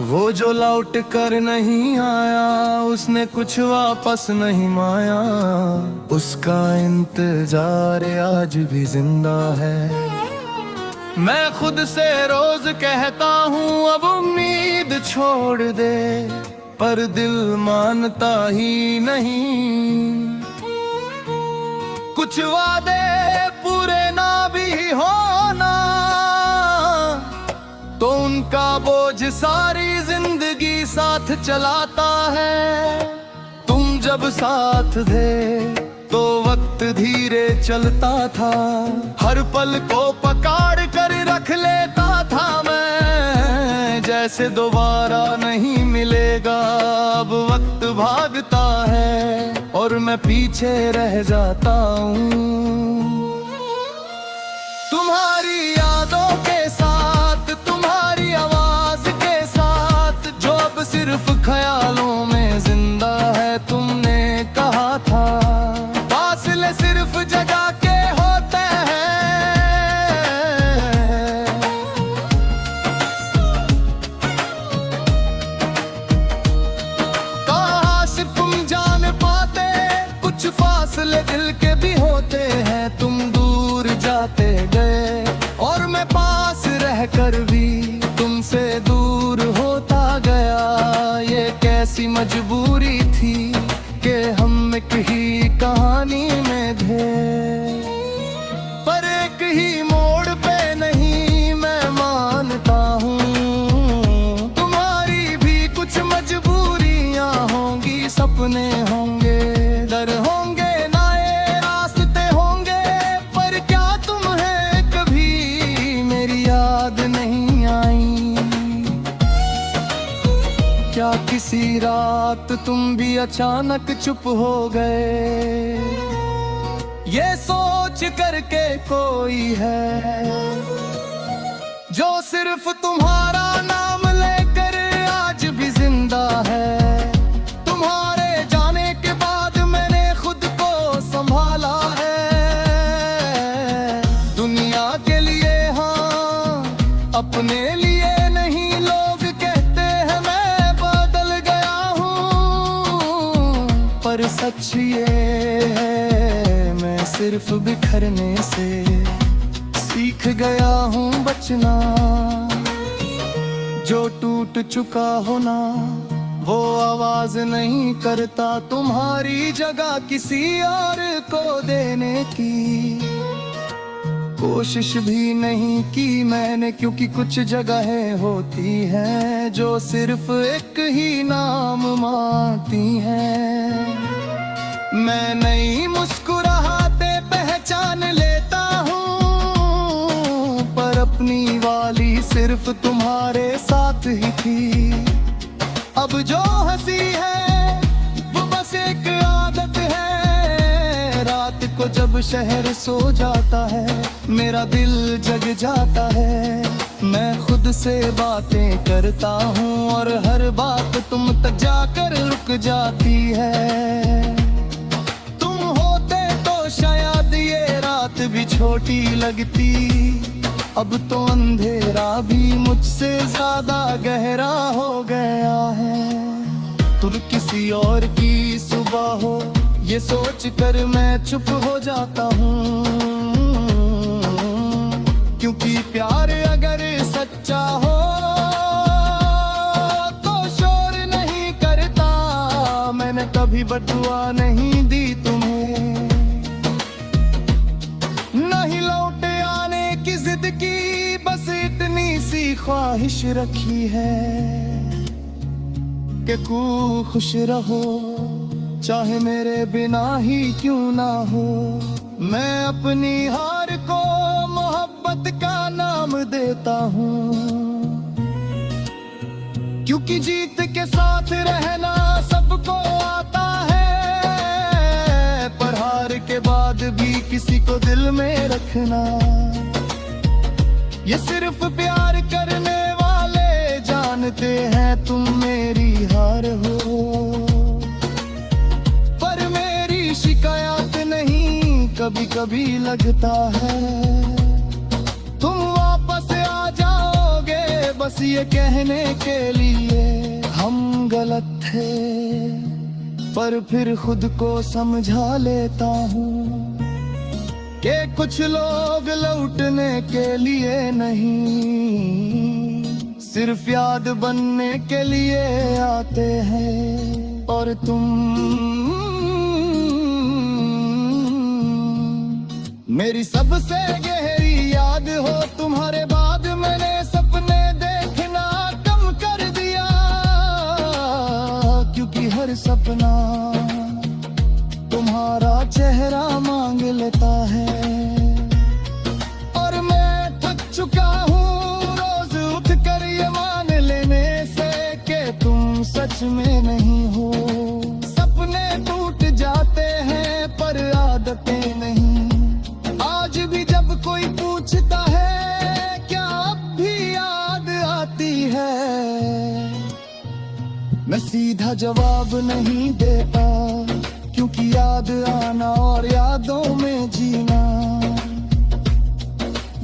वो जो लौट कर नहीं आया, उसने कुछ वापस नहीं माया, उसका इंतजार आज भी जिंदा है। मैं खुद से रोज कहता हूँ अब उम्मीद छोड़ दे, पर दिल मानता ही नहीं। कुछ वादे पूरे ना भी होना, तो उनका बोझ सारी जिंदगी साथ चलाता है। तुम जब साथ थे तो वक्त धीरे चलता था, हर पल को पकड़ कर रख लेता था मैं। जैसे दोबारा नहीं मिलेगा, अब वक्त भागता है और मैं पीछे रह जाता हूँ। तुम्हारी यादों के साथ, तुम्हारी आवाज के साथ, जो अब सिर्फ ख्यालों में जिंदा है। तुमने कहा था फासले सिर्फ जगह के होते हैं, काश तुम जान पाते कुछ फासले दिल के भी होते हैं। तुम दूर जाते गए और मैं पास रहकर भी तुमसे दूर होता गया। ये कैसी मजबूरी थी कि हम एक ही कहानी में थे, पर एक ही मोड़ पे नहीं मैं मानता हूँ। तुम्हारी भी कुछ मजबूरियाँ होंगी, सपने होंगे, डर होंगे, नए रास्ते होंगे, पर क्या तुम्हें कभी मेरी याद नहीं आई? क्या किसी रात तुम भी अचानक चुप हो गए, ये सोच करके कोई है जो सिर्फ तुम्हारा नाम लेकर आज भी जिंदा है। तुम्हारे जाने के बाद मैंने खुद को संभाला है, दुनिया के लिए हाँ, अपने लिए नहीं। लोग कहते हैं मैं बदल गया हूँ, पर सच ये है मैं सिर्फ बिखरने से सीख गया हूँ बचना। जो टूट चुका हो ना, वो आवाज नहीं करता तुम्हारी जगह किसी और को देने की कोशिश भी नहीं की मैंने, क्योंकि कुछ जगहें होती हैं जो सिर्फ एक ही नाम मानती हैं। मैं नहीं मुस्कुराते पहचान लेता हूँ, पर अपनी वाली सिर्फ तुम्हारे साथ ही थी। अब जो हंसी है वो बस एक आदत है, रात को जब शहर सो जाता है मेरा दिल जग जाता है। मैं खुद से बातें करता हूँ और हर बात तुम तक जाकर रुक जाती है। तुम होते तो शायद ये रात भी छोटी लगती, अब तो अंधेरा भी मुझसे ज्यादा गहरा हो गया है। तुम किसी और की सुबह हो ये सोच कर मैं चुप हो जाता हूँ, क्योंकि प्यार अगर सच्चा हो तो शोर नहीं करता। मैंने कभी बदुआ नहीं दी तुम्हें, नहीं लौटे आने की जिद की, बस इतनी सी ख्वाहिश रखी है कि तू खुश रहो, चाहे मेरे बिना ही क्यों ना हो। मैं अपनी हार को मोहब्बत का नाम देता हूँ, क्योंकि जीत के साथ रहना सबको आता है, पर हार के बाद भी किसी को दिल में रखना ये सिर्फ प्यार करने वाले जानते हैं। तुम मेरी हार हो, पर मेरी शिकायत नहीं, कभी कभी लगता है तुम वापस आ जाओगे बस ये कहने के लिए हम गलत थे, पर फिर खुद को समझा लेता हूँ कि कुछ लोग लौटने के लिए नहीं, सिर्फ याद बनने के लिए आते हैं। और तुम मेरी सबसे गहरी याद हो, तुम्हारे बाद मैंने सपने देखना कम कर दिया, क्योंकि हर सपना तुम्हारा चेहरा मांग लेता है। और मैं थक चुका हूँ रोज उठ कर ये मान लेने से कि तुम सच में नहीं हो। सपने टूट जाते हैं पर आदतें नहीं। आज भी जब कोई पूछता है क्या अब भी याद आती है, मैं सीधा जवाब नहीं देता, क्योंकि याद आना और यादों में जीना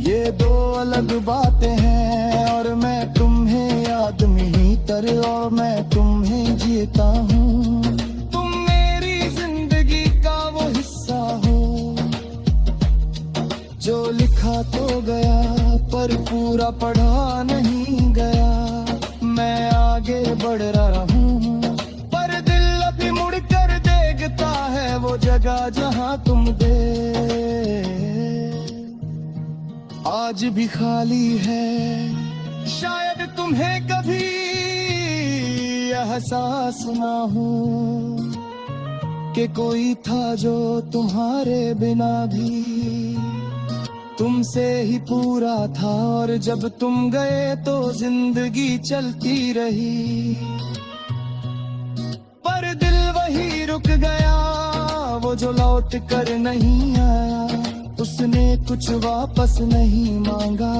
ये दो अलग बातें हैं। और मैं तुम्हें याद में ही तर और मैं तुम्हें जीता हूँ। तुम मेरी जिंदगी का वो हिस्सा हो जो लिखा तो गया पर पूरा पढ़ा नहीं गया। मैं आगे बढ़ रहा हूँ पर दिल अभी मुड़ कर देखता है वो जगह जहाँ तुम थे। आज भी खाली है, शायद तुम्हें कभी एहसास ना हो कि कोई था जो तुम्हारे बिना भी तुमसे ही पूरा था। और जब तुम गए तो जिंदगी चलती रही, पर दिल वही रुक गया, वो जो लौट कर नहीं आया। उसने कुछ वापस नहीं मांगा।